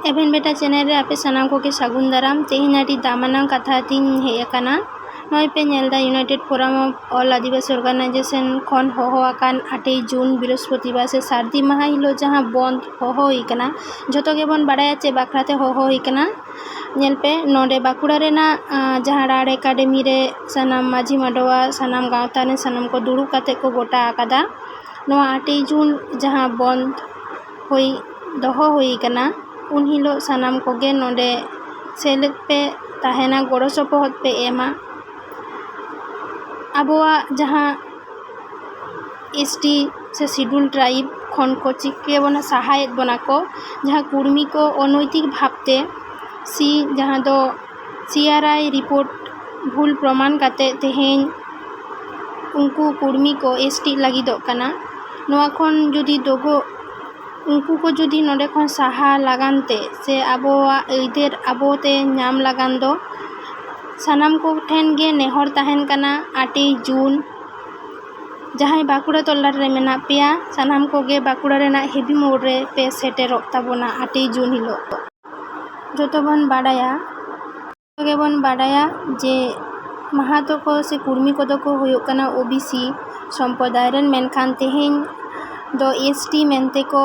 Even बेटा channel रे आपे सानाम कोगे सागुन दाराम तेहिन आडी दामानां कथा तीन हे अकाना नय पे नेलदा united forum of all Adivasi organization खन होहो आकान 8 जून बृहस्पतिवार से सार्दी माहा हिलो जहां बंद होहो हिकना जतो गेबन बाडाया चे बाखराते होहो हिकना नेल पे नोडे बाकुड़ा रेना जहां राड एकेडमी रे सानाम माझी माडवा सानाम गावता ने सानाम को दुड़ुब काते को गोटा आकादा नोआ 8 जून जहां बंद होई दोहो होई कना उन हिलो सानाम कोगे नोडे सेलेद पे ताहेना गोड़ो सपोहद पे एमा आबोआ जहां एसटी से शिड्यूल ट्राइब खन को चिके बना सहायत बना को जहां कुर्मी को अनैतिक भावते सी जहां दो सीआरआई रिपोर्ट भूल प्रमाण काते तेहेन उनको कुर्मी को एसटी लगी दो कना नोआ खन जुदी दोगो उनको को जुदी नोडे खन साहा लगानते से आबोआ इधर आबोते नाम लगान दो सानाम को ठेन गे नेहर ताहेन कना 8 जून जहां बाकुड़ा तल्ला रे मेना पेया सानाम को गे बाकुड़ा रेना हेवी मोड रे पे सेटेरो ताबोना 8 जून हिलो जोतोबन बाडाया जे महातो को से कुर्मी को को हुयो कना ओबीसी संप्रदाय रेन मेनखान तेहेन दो एसटी मेनते को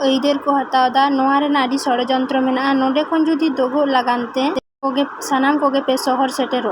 इधर को हतावदा नोआ रे नाडी षड़यंत्र मेना नोडे खन जुदी दोगो लगानते कोगे सानाम कोगे पे शहर सेटेरो।